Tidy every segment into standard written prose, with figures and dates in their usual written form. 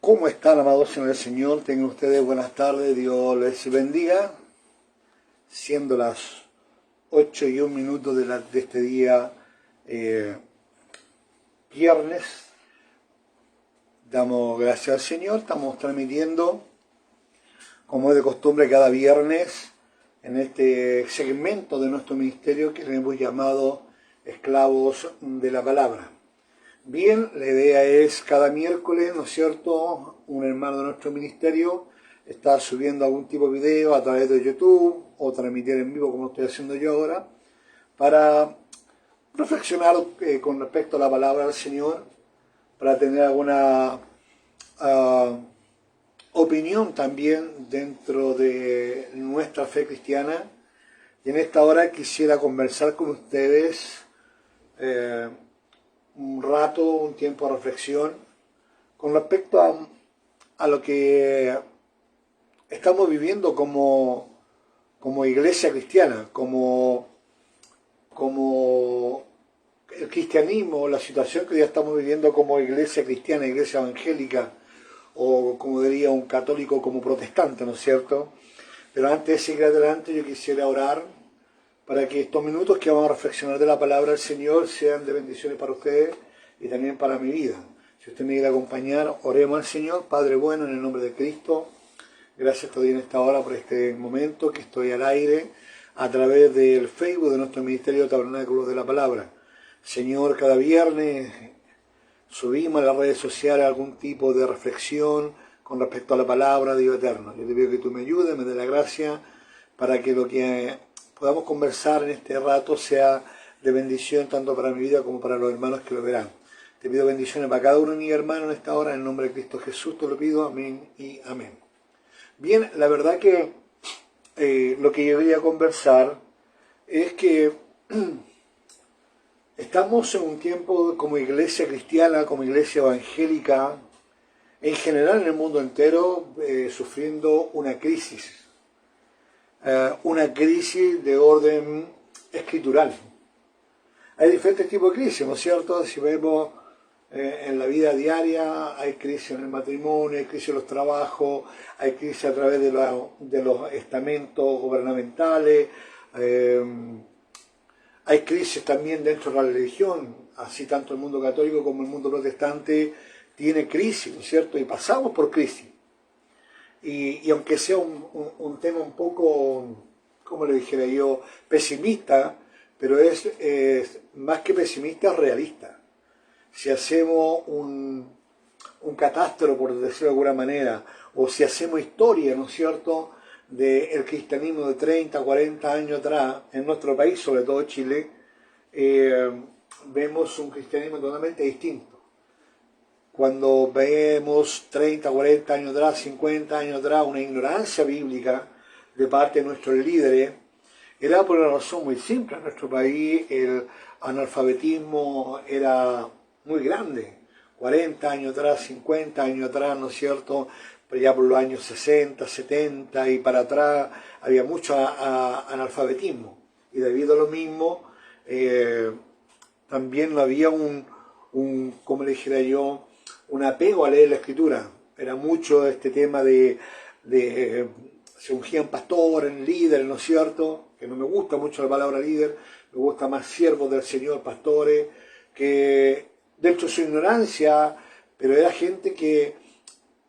¿Cómo están, amados en el Señor? Tengan ustedes buenas tardes, Dios les bendiga. Siendo las 8:01 de este día, viernes, damos gracias al Señor. Estamos transmitiendo, como es de costumbre, cada viernes en este segmento de nuestro ministerio que le hemos llamado Esclavos de la Palabra. Bien, la idea es cada miércoles, ¿no es cierto?, un hermano de nuestro ministerio está subiendo algún tipo de video a través de YouTube o transmitir en vivo, como estoy haciendo yo ahora, para reflexionar con respecto a la palabra del Señor, para tener alguna opinión también dentro de nuestra fe cristiana. Y en esta hora quisiera conversar con ustedes un rato, un tiempo de reflexión con respecto a lo que estamos viviendo como iglesia cristiana, como el cristianismo, la situación que ya estamos viviendo como iglesia cristiana, iglesia evangélica, o como diría un católico como protestante, ¿no es cierto? Pero antes de seguir adelante yo quisiera orar para que estos minutos que vamos a reflexionar de la palabra del Señor sean de bendiciones para ustedes y también para mi vida. Si usted me quiere acompañar, oremos al Señor. Padre bueno, en el nombre de Cristo, gracias te doy en esta hora por este momento que estoy al aire a través del Facebook de nuestro Ministerio Tabernáculo de la Palabra. Señor, cada viernes subimos a las redes sociales algún tipo de reflexión con respecto a la palabra de Dios eterno. Yo te pido que tú me ayudes, me dé la gracia para que lo que podamos conversar en este rato sea de bendición tanto para mi vida como para los hermanos que lo verán. Te pido bendiciones para cada uno de mis hermanos en esta hora, en el nombre de Cristo Jesús te lo pido, amén y amén. Bien, la verdad que lo que yo quería conversar es que estamos en un tiempo como iglesia cristiana, como iglesia evangélica, en general en el mundo entero, sufriendo una crisis de orden escritural. Hay diferentes tipos de crisis, ¿no es cierto? Si vemos en la vida diaria, hay crisis en el matrimonio, hay crisis en los trabajos, hay crisis a través de los estamentos gubernamentales, hay crisis también dentro de la religión, así tanto el mundo católico como el mundo protestante tiene crisis, ¿no es cierto? Y pasamos por crisis. Y aunque sea un tema un poco, como le dijera yo, pesimista, pero es más que pesimista, es realista. Si hacemos un catastro, por decirlo de alguna manera, o si hacemos historia, ¿no es cierto?, del cristianismo de 30, 40 años atrás, en nuestro país, sobre todo Chile, vemos un cristianismo totalmente distinto. Cuando vemos 30, 40 años atrás, 50 años atrás, una ignorancia bíblica de parte de nuestros líderes, era por una razón muy simple. En nuestro país el analfabetismo era muy grande. 40 años atrás, 50 años atrás, ¿no es cierto? Pero ya por los años 60, 70 y para atrás había mucho analfabetismo. Y debido a lo mismo, también no había como le dijera yo, un apego a leer la Escritura. Era mucho este tema de se ungían pastores, líderes, ¿no es cierto? Que no me gusta mucho la palabra líder, me gusta más siervos del Señor, pastores, que dentro de su ignorancia, pero era gente que,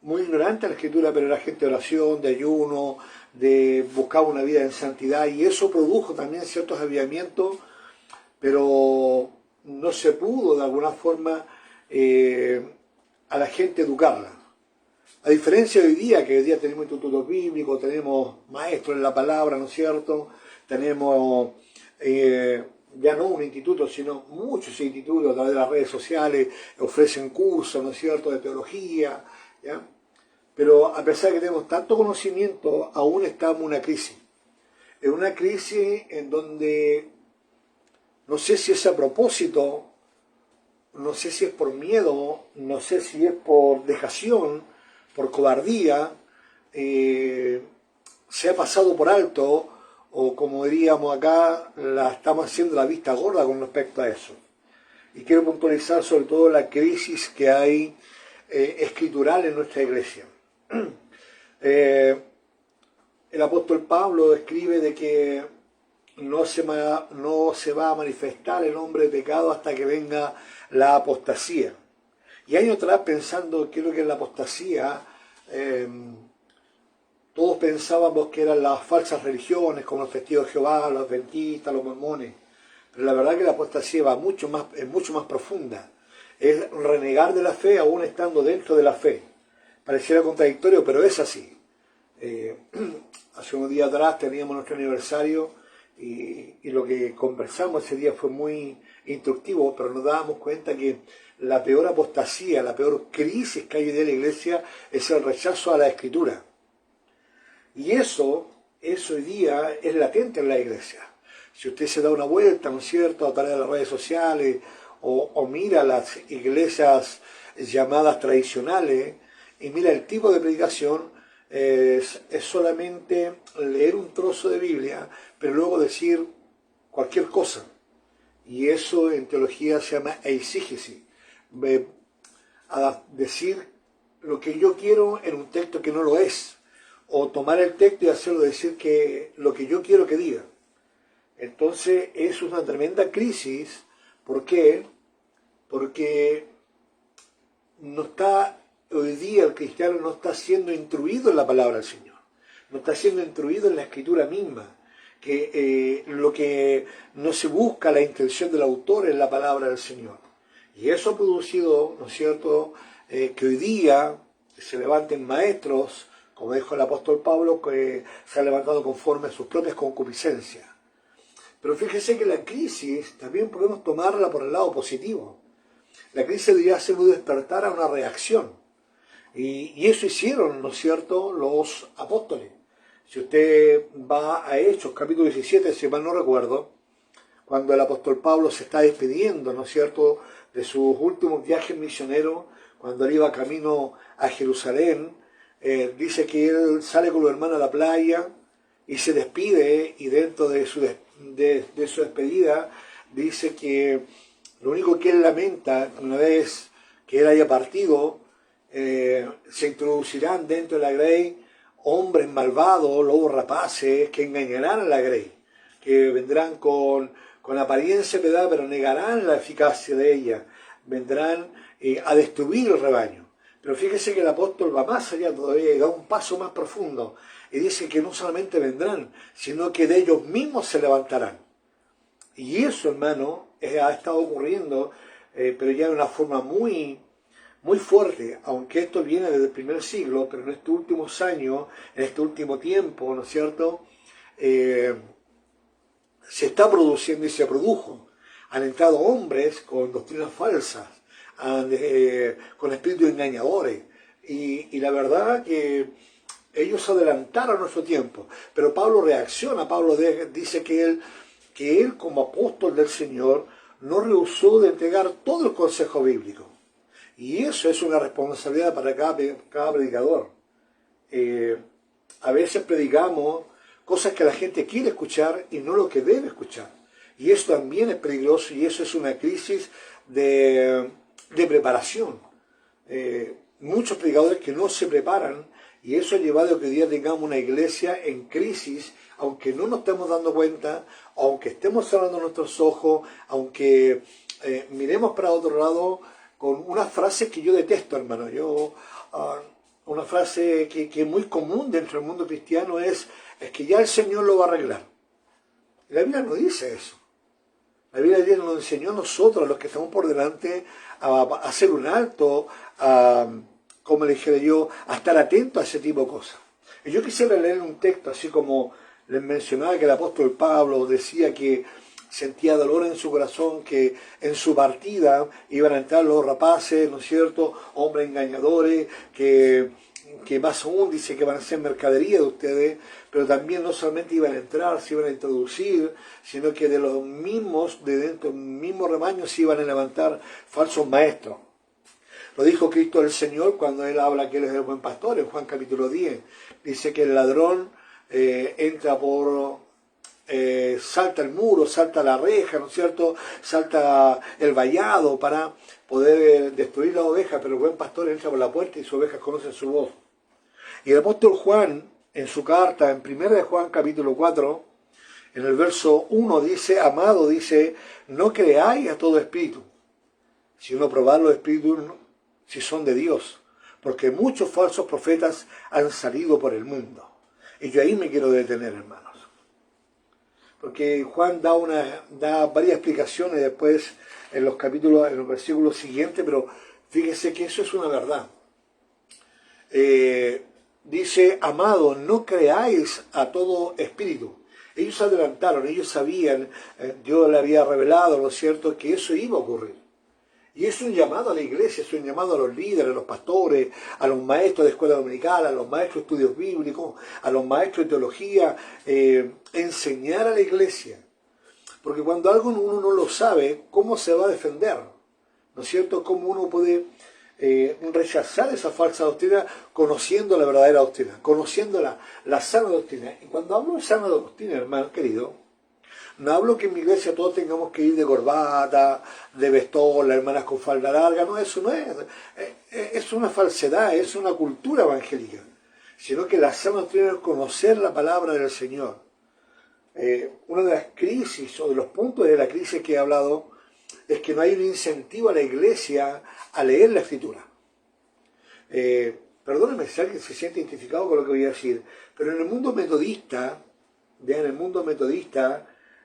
muy ignorante a la Escritura, pero era gente de oración, de ayuno, de buscar una vida en santidad, y eso produjo también ciertos avivamientos, pero no se pudo de alguna forma a la gente educarla. A diferencia de hoy día, que hoy día tenemos institutos bíblicos, tenemos maestros en la palabra, ¿no es cierto? Tenemos ya no un instituto, sino muchos institutos a través de las redes sociales, ofrecen cursos, ¿no es cierto?, de teología, ¿ya? Pero a pesar de que tenemos tanto conocimiento, aún estamos en una crisis. En una crisis en donde no sé si es a propósito, no sé si es por miedo, no sé si es por dejación, por cobardía, se ha pasado por alto, o como diríamos acá, la estamos haciendo la vista gorda con respecto a eso. Y quiero puntualizar sobre todo la crisis que hay escritural en nuestra iglesia. El apóstol Pablo escribe de que no se va a manifestar el hombre de pecado hasta que venga la apostasía. Y años atrás, pensando qué es lo que es la apostasía, todos pensábamos que eran las falsas religiones, como los testigos de Jehová, los adventistas, los mormones. Pero la verdad que la apostasía es mucho más profunda. Es renegar de la fe aún estando dentro de la fe. Pareciera contradictorio, pero es así. Hace unos días atrás teníamos nuestro aniversario y lo que conversamos ese día fue muy instructivo, pero nos dábamos cuenta que la peor apostasía, la peor crisis que hay hoy día en la iglesia es el rechazo a la Escritura. Y eso hoy día es latente en la iglesia. Si usted se da una vuelta, ¿no es cierto?, a través de las redes sociales o mira las iglesias llamadas tradicionales y mira el tipo de predicación, es solamente leer un trozo de Biblia, pero luego decir cualquier cosa. Y eso en teología se llama eisegesis. A decir lo que yo quiero en un texto que no lo es. O tomar el texto y hacerlo decir que lo que yo quiero que diga. Entonces es una tremenda crisis. ¿Por qué? Porque hoy día el cristiano no está siendo instruido en la palabra del Señor. No está siendo instruido en la Escritura misma. Que lo que no se busca, la intención del autor, es la palabra del Señor. Y eso ha producido, ¿no es cierto?, que hoy día se levanten maestros, como dijo el apóstol Pablo, que se ha levantado conforme a sus propias concupiscencias. Pero fíjese que la crisis también podemos tomarla por el lado positivo. La crisis debería ser un despertar a una reacción. Y eso hicieron, ¿no es cierto?, los apóstoles. Si usted va a Hechos, capítulo 17, si mal no recuerdo, cuando el apóstol Pablo se está despidiendo, ¿no es cierto?, de sus últimos viajes misioneros, cuando él iba camino a Jerusalén, dice que él sale con los hermanos a la playa y se despide, y dentro de su despedida dice que lo único que él lamenta, una vez que él haya partido, se introducirán dentro de la grey hombres malvados, lobos rapaces, que engañarán a la grey, que vendrán con apariencia de piedad, pero negarán la eficacia de ella, vendrán a destruir el rebaño. Pero fíjese que el apóstol va más allá todavía y da un paso más profundo y dice que no solamente vendrán, sino que de ellos mismos se levantarán. Y eso, hermano, ha estado ocurriendo, pero ya de una forma muy fuerte, aunque esto viene desde el primer siglo, pero en estos últimos años, en este último tiempo, ¿no es cierto?, se está produciendo y se produjo. Han entrado hombres con doctrinas falsas, con espíritus engañadores, y la verdad que ellos adelantaron a nuestro tiempo. Pero Pablo reacciona, Pablo dice que él como apóstol del Señor no rehusó de entregar todo el consejo bíblico. Y eso es una responsabilidad para cada predicador. A veces predicamos cosas que la gente quiere escuchar y no lo que debe escuchar. Y eso también es peligroso, y eso es una crisis de preparación. Muchos predicadores que no se preparan, y eso ha llevado a que hoy día tengamos una iglesia en crisis, aunque no nos estemos dando cuenta, aunque estemos cerrando nuestros ojos, aunque miremos para otro lado, con una frase que yo detesto, hermano. Una frase que es muy común dentro del mundo cristiano es que ya el Señor lo va a arreglar. La Biblia no dice eso. La Biblia nos enseñó a nosotros, los que estamos por delante, a hacer un alto, como le dijera yo, a estar atentos a ese tipo de cosas. Y yo quisiera leer un texto, así como les mencionaba que el apóstol Pablo decía que sentía dolor en su corazón, que en su partida iban a entrar los rapaces, ¿no es cierto?, hombres engañadores, que más aún dice que van a ser mercadería de ustedes, pero también no solamente iban a entrar, se iban a introducir, sino que de los mismos, de dentro del mismo rebaño se iban a levantar falsos maestros. Lo dijo Cristo el Señor cuando Él habla que Él es el buen pastor, en Juan capítulo 10. Dice que el ladrón entra por salta el muro, salta la reja, ¿no es cierto? Salta el vallado para poder destruir la oveja, pero el buen pastor entra por la puerta y sus ovejas conocen su voz. Y el apóstol Juan, en su carta, en 1 de Juan capítulo 4, en el verso 1 dice, amado, dice, no creáis a todo espíritu, sino probad los espíritus si son de Dios, porque muchos falsos profetas han salido por el mundo. Y yo ahí me quiero detener, hermanos. Porque Juan da varias explicaciones después en los capítulos, en los versículos siguientes, pero fíjese que eso es una verdad. Dice, amado, no creáis a todo espíritu. Ellos se adelantaron, ellos sabían, Dios le había revelado, ¿no es cierto?, que eso iba a ocurrir. Y es un llamado a la iglesia, es un llamado a los líderes, a los pastores, a los maestros de escuela dominical, a los maestros de estudios bíblicos, a los maestros de teología, enseñar a la iglesia. Porque cuando algo uno no lo sabe, ¿cómo se va a defender? ¿No es cierto? ¿Cómo uno puede rechazar esa falsa doctrina conociendo la verdadera doctrina, conociendo la sana doctrina? Y cuando hablo de sana doctrina, hermano querido, no hablo que en mi iglesia todos tengamos que ir de corbata, de vestón, las hermanas con falda larga, no, eso no es. Es una falsedad, es una cultura evangélica. Sino que la sana doctrina es conocer la palabra del Señor. Una de las crisis, o de los puntos de la crisis que he hablado, es que no hay un incentivo a la iglesia a leer la Escritura. Perdónenme si alguien se siente identificado con lo que voy a decir, pero en el mundo metodista,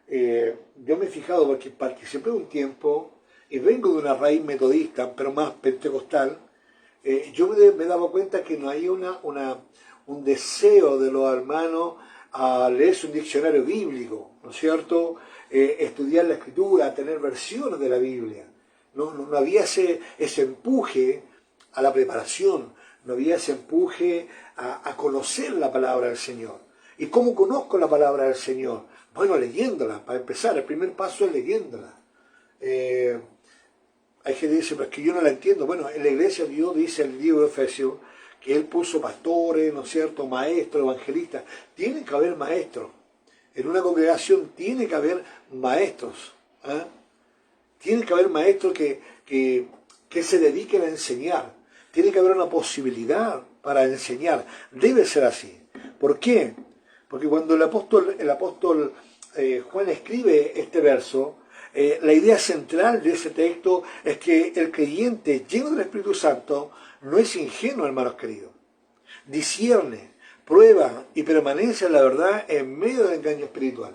yo me he fijado porque participé un tiempo y vengo de una raíz metodista, pero más pentecostal. Yo me he dado cuenta que no hay un deseo de los hermanos a leerse un diccionario bíblico, ¿no es cierto? Estudiar la Escritura, tener versiones de la Biblia. No había ese empuje a la preparación, no había ese empuje a conocer la palabra del Señor. ¿Y cómo conozco la palabra del Señor? Bueno, leyéndola, para empezar, el primer paso es leyéndola. Hay gente que dice, pero es que yo no la entiendo. Bueno, en la iglesia Dios dice en el libro de Efesios que Él puso pastores, ¿no es cierto?, maestros, evangelistas. Tiene que haber maestros. En una congregación tiene que haber maestros. Tiene que haber maestros que se dediquen a enseñar. Tiene que haber una posibilidad para enseñar. Debe ser así. ¿Por qué? Porque cuando el apóstol Juan escribe este verso, la idea central de ese texto es que el creyente lleno del Espíritu Santo no es ingenuo, hermanos queridos. Discierne, prueba y permanece en la verdad en medio del engaño espiritual.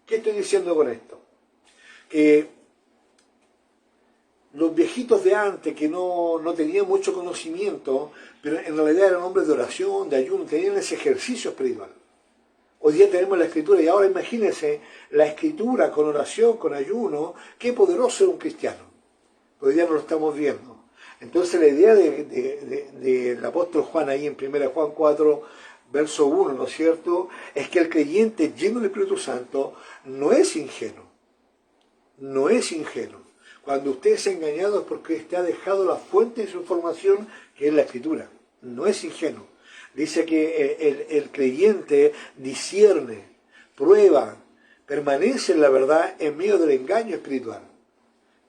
¿Qué estoy diciendo con esto? Que los viejitos de antes, que no tenían mucho conocimiento, pero en realidad eran hombres de oración, de ayuno, tenían ese ejercicio espiritual. Hoy día tenemos la Escritura y ahora imagínense la Escritura con oración, con ayuno, qué poderoso es un cristiano. Hoy día no lo estamos viendo. Entonces la idea del apóstol Juan ahí en 1 Juan 4, verso 1, ¿no es cierto?, es que el creyente lleno del Espíritu Santo no es ingenuo. No es ingenuo. Cuando usted es engañado es porque usted ha dejado la fuente de su información, que es la Escritura. No es ingenuo. Dice que el creyente discierne, prueba, permanece en la verdad en medio del engaño espiritual.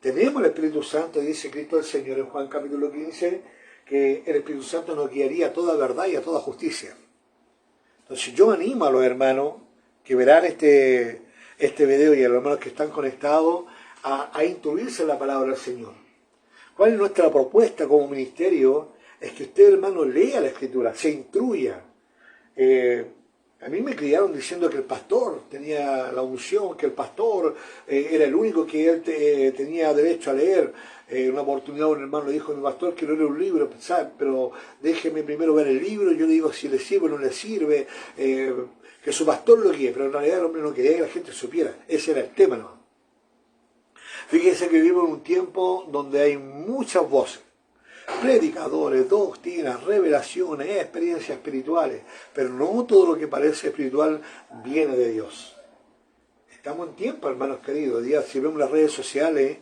Tenemos el Espíritu Santo, dice Cristo el Señor en Juan capítulo 15, que el Espíritu Santo nos guiaría a toda verdad y a toda justicia. Entonces yo animo a los hermanos que verán este video y a los hermanos que están conectados a instruirse en la palabra del Señor. ¿Cuál es nuestra propuesta como ministerio? Es que usted, hermano, lea la Escritura, se instruya. A mí me criaron diciendo que el pastor tenía la unción, que el pastor era el único que él tenía derecho a leer. Una oportunidad un hermano le dijo a mi pastor que no era un libro, pero déjeme primero ver el libro, yo le digo si le sirve o no le sirve, que su pastor lo guíe, pero en realidad el hombre no quería que la gente supiera, ese era el tema, ¿no? Fíjense que vivimos en un tiempo donde hay muchas voces, predicadores, doctrinas, revelaciones, experiencias espirituales, pero no todo lo que parece espiritual viene de Dios. Estamos en tiempo, hermanos queridos, día si vemos las redes sociales,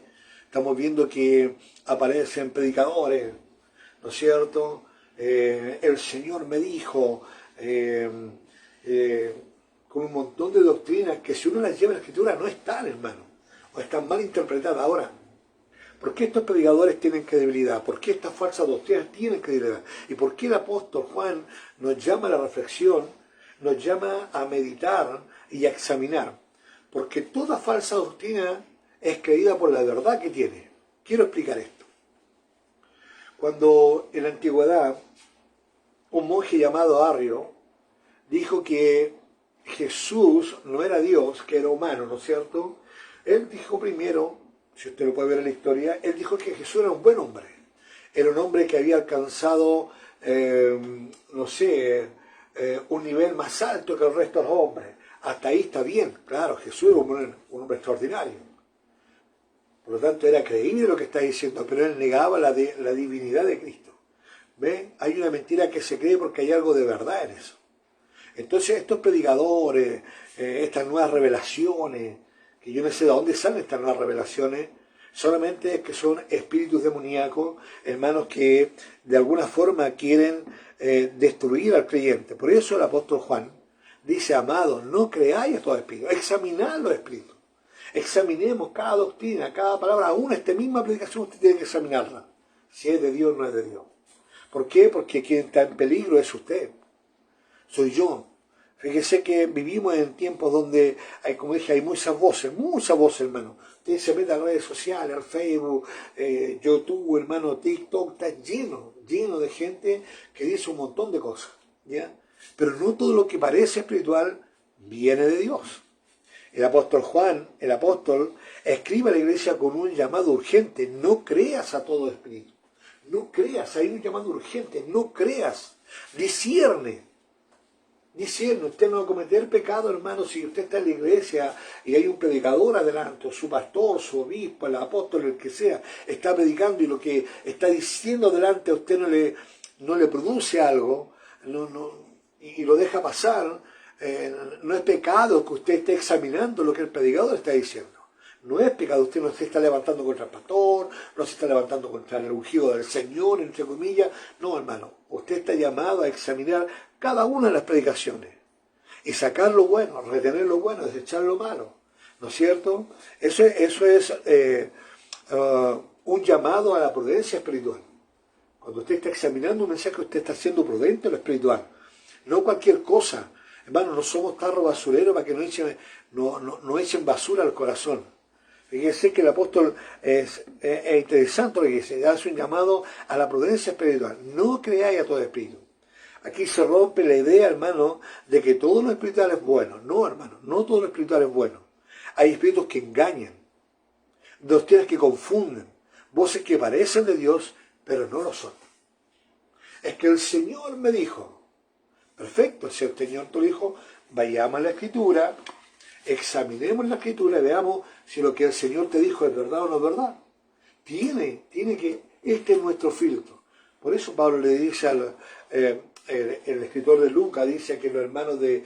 estamos viendo que aparecen predicadores, ¿no es cierto? El Señor me dijo, con un montón de doctrinas que si uno las lleva a la Escritura no están, hermano, o están mal interpretadas. Ahora, ¿por qué estos predicadores tienen credibilidad? ¿Por qué estas falsas doctrinas tienen credibilidad? ¿Y por qué el apóstol Juan nos llama a la reflexión, nos llama a meditar y a examinar? Porque toda falsa doctrina es creída por la verdad que tiene. Quiero explicar esto. Cuando en la antigüedad un monje llamado Arrio dijo que Jesús no era Dios, que era humano, ¿no es cierto? Él dijo primero, si usted lo puede ver en la historia, él dijo que Jesús era un buen hombre. Era un hombre que había alcanzado, no sé, un nivel más alto que el resto de los hombres. Hasta ahí está bien, claro, Jesús era un hombre extraordinario. Por lo tanto, era creíble lo que está diciendo, pero él negaba la divinidad de Cristo. ¿Ve? Hay una mentira que se cree porque hay algo de verdad en eso. Entonces, estos predicadores, estas nuevas revelaciones, que yo no sé de dónde salen estas nuevas revelaciones, solamente es que son espíritus demoníacos, hermanos, que de alguna forma quieren destruir al creyente. Por eso el apóstol Juan dice, amados, no creáis a todo espíritu, examinad los espíritus. Examinemos cada doctrina, cada palabra, aún esta misma predicación usted tiene que examinarla. Si es de Dios o no es de Dios. ¿Por qué? Porque quien está en peligro es usted. Soy yo. Fíjese que vivimos en tiempos donde hay, como dije, hay muchas voces, hermano. Usted se mete a las redes sociales, al Facebook, YouTube, hermano, TikTok, está lleno de gente que dice un montón de cosas, ¿ya? Pero no todo lo que parece espiritual viene de Dios. El apóstol Juan, el apóstol, escribe a la iglesia con un llamado urgente. No creas a todo espíritu. No creas, hay un llamado urgente. No creas. Discierne. Usted no va a cometer pecado, hermano, si usted está en la iglesia y hay un predicador adelante, o su pastor, su obispo, el apóstol, el que sea, está predicando y lo que está diciendo delante a usted no le produce algo, y lo deja pasar. No es pecado que usted esté examinando lo que el predicador está diciendo. No es pecado, usted no se está levantando contra el pastor, no se está levantando contra el ungido del Señor, entre comillas. No, hermano, usted está llamado a examinar cada una de las predicaciones y sacar lo bueno, retener lo bueno, desechar lo malo. ¿No es cierto? Eso es un llamado a la prudencia espiritual. Cuando usted está examinando un mensaje, usted está siendo prudente en lo espiritual. No cualquier cosa. Hermano, no somos tarro basurero para que no echen basura al corazón. Fíjese que el apóstol es interesante lo que dice, hace un llamado a la prudencia espiritual. No creáis a todo espíritu. Aquí se rompe la idea, hermano, de que todo lo espiritual es bueno. No, hermano, no todo lo espiritual es bueno. Hay espíritus que engañan, doctrinas que confunden, voces que parecen de Dios, pero no lo son. Es que el Señor me dijo. Perfecto, si el Señor te lo dijo, vayamos a la Escritura, examinemos la Escritura y veamos si lo que el Señor te dijo es verdad o no es verdad. Tiene que, este es nuestro filtro. Por eso Pablo le dice el escritor de Lucas, dice que los hermanos de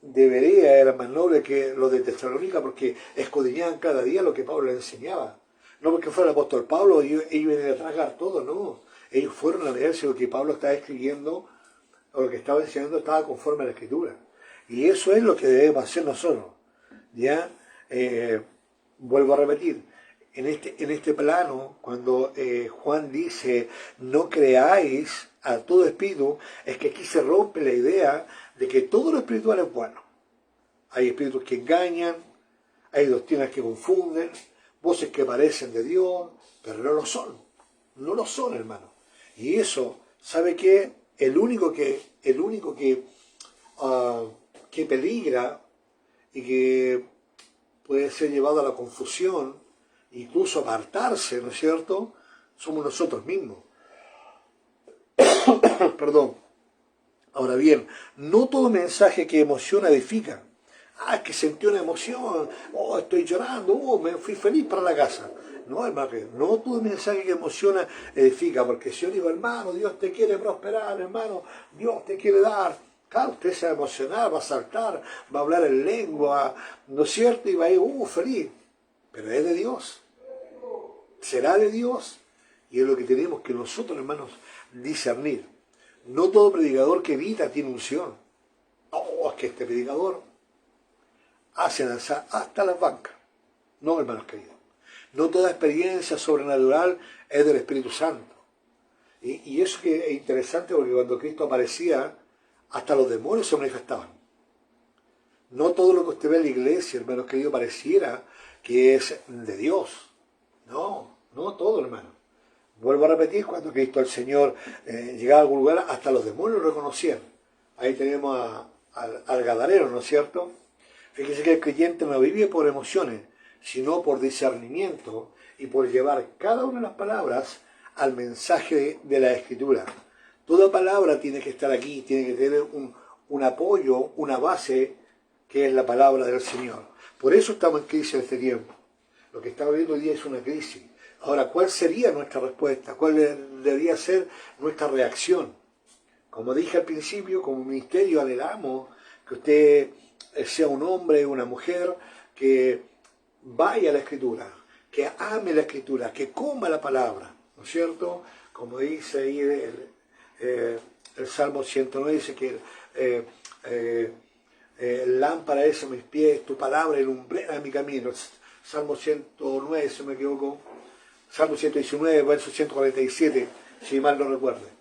Berea eran más nobles que los de Tesalónica porque escudriñaban cada día lo que Pablo les enseñaba. No porque fuera el apóstol Pablo, ellos venían a tragar todo, no. Ellos fueron a leer si lo que Pablo estaba escribiendo o lo que estaba enseñando estaba conforme a la Escritura. Y eso es lo que debemos hacer nosotros. ¿Ya? Vuelvo a repetir, en este plano, cuando Juan dice, no creáis a todo espíritu, es que aquí se rompe la idea de que todo lo espiritual es bueno. Hay espíritus que engañan, hay doctrinas que confunden, voces que parecen de Dios, pero no lo son. No lo son, hermano. Y eso, ¿sabe qué? El único que peligra y que puede ser llevado a la confusión, incluso apartarse, ¿no es cierto? Somos nosotros mismos. Perdón. Ahora bien, no todo mensaje que emociona edifica. Ah, es que sentí una emoción, oh, estoy llorando, oh, me fui feliz para la casa. No, hermano, no todo mensaje que emociona edifica, porque si yo digo, hermano, Dios te quiere prosperar, hermano, Dios te quiere dar. Claro, usted se va a emocionar, va a saltar, va a hablar en lengua, ¿no es cierto? Y va a ir, feliz. Pero es de Dios. Será de Dios. Y es lo que tenemos que nosotros, hermanos, discernir. No todo predicador que evita tiene unción. Oh, que este predicador hace alzar hasta las bancas. No, hermanos queridos. No toda experiencia sobrenatural es del Espíritu Santo. Y eso que es interesante porque cuando Cristo aparecía, hasta los demonios se manifestaban. No todo lo que usted ve en la iglesia, hermanos queridos, pareciera que es de Dios. No, no todo, hermano. Vuelvo a repetir, cuando Cristo el Señor llegaba a algún lugar, hasta los demonios lo reconocían. Ahí tenemos al Gadareno, ¿no es cierto? Fíjese que el creyente no vive por emociones, sino por discernimiento y por llevar cada una de las palabras al mensaje de la Escritura. Toda palabra tiene que estar aquí, tiene que tener un apoyo, una base, que es la palabra del Señor. Por eso estamos en crisis en este tiempo. Lo que estamos viendo hoy día es una crisis. Ahora, ¿cuál sería nuestra respuesta? ¿Cuál debería ser nuestra reacción? Como dije al principio, como ministerio anhelamos que usted sea un hombre, una mujer, que vaya a la Escritura, que ame la Escritura, que coma la palabra, ¿no es cierto? Como dice ahí el Salmo 109, dice que lámpara es a mis pies, tu palabra ilumina mi camino. Salmo 109, si no me equivoco, Salmo 119, verso 147, si mal no recuerdo.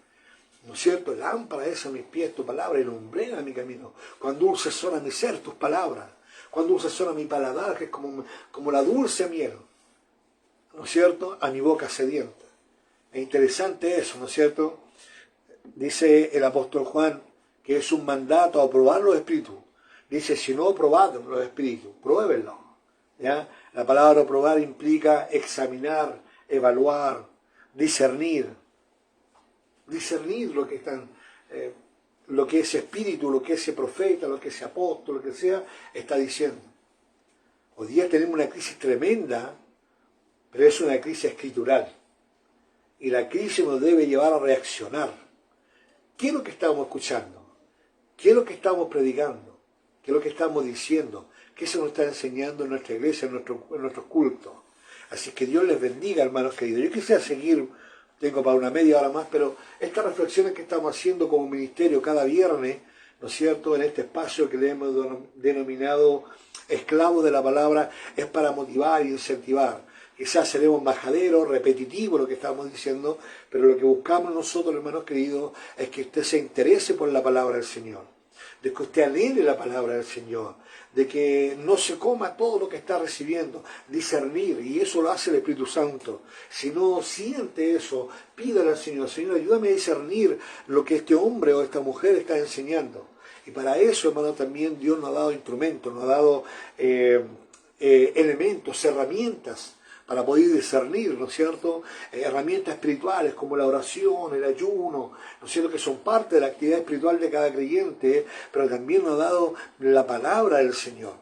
¿No es cierto? Lámpara es a mis pies, tu palabra ilumina mi camino. Cuán dulces son a mi ser tus palabras. Cuán dulces son a mi paladar, que es como la dulce miel. ¿No es cierto? A mi boca sedienta. Es interesante eso, ¿no es cierto? Dice el apóstol Juan que es un mandato a probar los espíritus. Dice, si no probad los espíritus, pruébenlos. ¿Ya? La palabra probar implica examinar, evaluar, discernir. Discernir lo que están, lo que ese espíritu, lo que ese profeta, lo que ese apóstol, lo que sea, está diciendo. Hoy día tenemos una crisis tremenda, pero es una crisis escritural. Y la crisis nos debe llevar a reaccionar. ¿Qué es lo que estamos escuchando? ¿Qué es lo que estamos predicando? ¿Qué es lo que estamos diciendo? ¿Qué se nos está enseñando en nuestra iglesia, en nuestros cultos? Así que Dios les bendiga, hermanos queridos. Yo quisiera seguir, tengo para una media hora más, pero estas reflexiones que estamos haciendo como ministerio cada viernes, ¿no es cierto?, en este espacio que le hemos denominado esclavos de la palabra, es para motivar e incentivar. Quizás seremos majaderos, repetitivos lo que estamos diciendo, pero lo que buscamos nosotros, hermanos queridos, es que usted se interese por la palabra del Señor, de que usted anhele la palabra del Señor, de que no se coma todo lo que está recibiendo, discernir, y eso lo hace el Espíritu Santo. Si no siente eso, pídale al Señor, Señor, ayúdame a discernir lo que este hombre o esta mujer está enseñando. Y para eso, hermano, también Dios nos ha dado instrumentos, nos ha dado elementos, herramientas, para poder discernir, ¿no es cierto?, herramientas espirituales como la oración, el ayuno, ¿no es cierto?, que son parte de la actividad espiritual de cada creyente, pero también nos ha dado la palabra del Señor.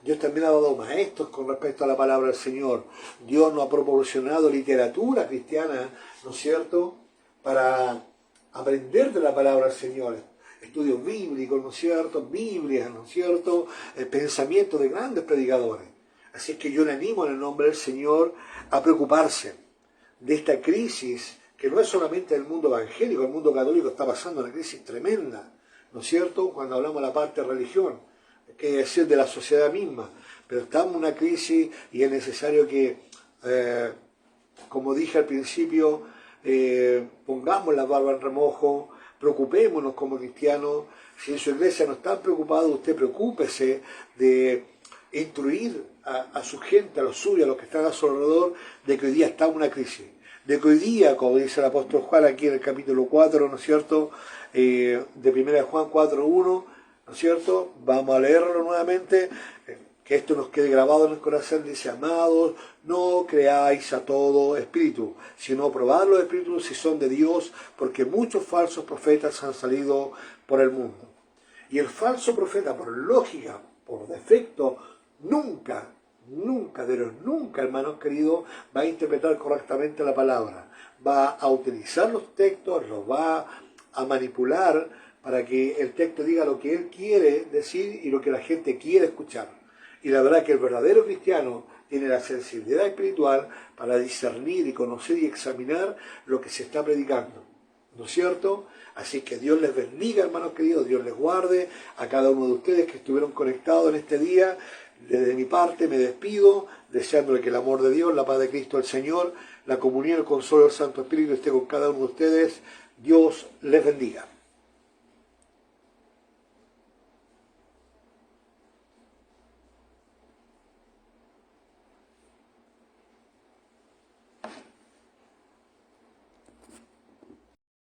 Dios también ha dado maestros con respecto a la palabra del Señor. Dios nos ha proporcionado literatura cristiana, ¿no es cierto?, para aprender de la palabra del Señor. Estudios bíblicos, ¿no es cierto?, Biblias, ¿no es cierto?, pensamientos de grandes predicadores. Así es que yo le animo en el nombre del Señor a preocuparse de esta crisis, que no es solamente el mundo evangélico, el mundo católico está pasando una crisis tremenda, ¿no es cierto?, cuando hablamos de la parte de religión, que es decir, de la sociedad misma, pero estamos en una crisis y es necesario que, como dije al principio, pongamos la barba en remojo, preocupémonos como cristianos. Si en su iglesia no están preocupados, usted preocúpese de instruir a su gente, a los suyos, a los que están a su alrededor, de que hoy día está una crisis. De que hoy día, como dice el apóstol Juan aquí en el capítulo 4, ¿no es cierto?, de 1 Juan 4:1, ¿no es cierto?, vamos a leerlo nuevamente, que esto nos quede grabado en el corazón. Dice, amados, no creáis a todo espíritu, sino probad los espíritus si son de Dios, porque muchos falsos profetas han salido por el mundo. Y el falso profeta, por lógica, por defecto, nunca, hermanos queridos, va a interpretar correctamente la palabra. Va a utilizar los textos, los va a manipular para que el texto diga lo que él quiere decir y lo que la gente quiere escuchar. Y la verdad que el verdadero cristiano tiene la sensibilidad espiritual para discernir y conocer y examinar lo que se está predicando. ¿no es cierto? Así que Dios les bendiga, hermanos queridos, Dios les guarde a cada uno de ustedes que estuvieron conectados en este día. Desde mi parte me despido, deseándole que el amor de Dios, la paz de Cristo el Señor, la comunión, el consuelo del Santo Espíritu esté con cada uno de ustedes. Dios les bendiga.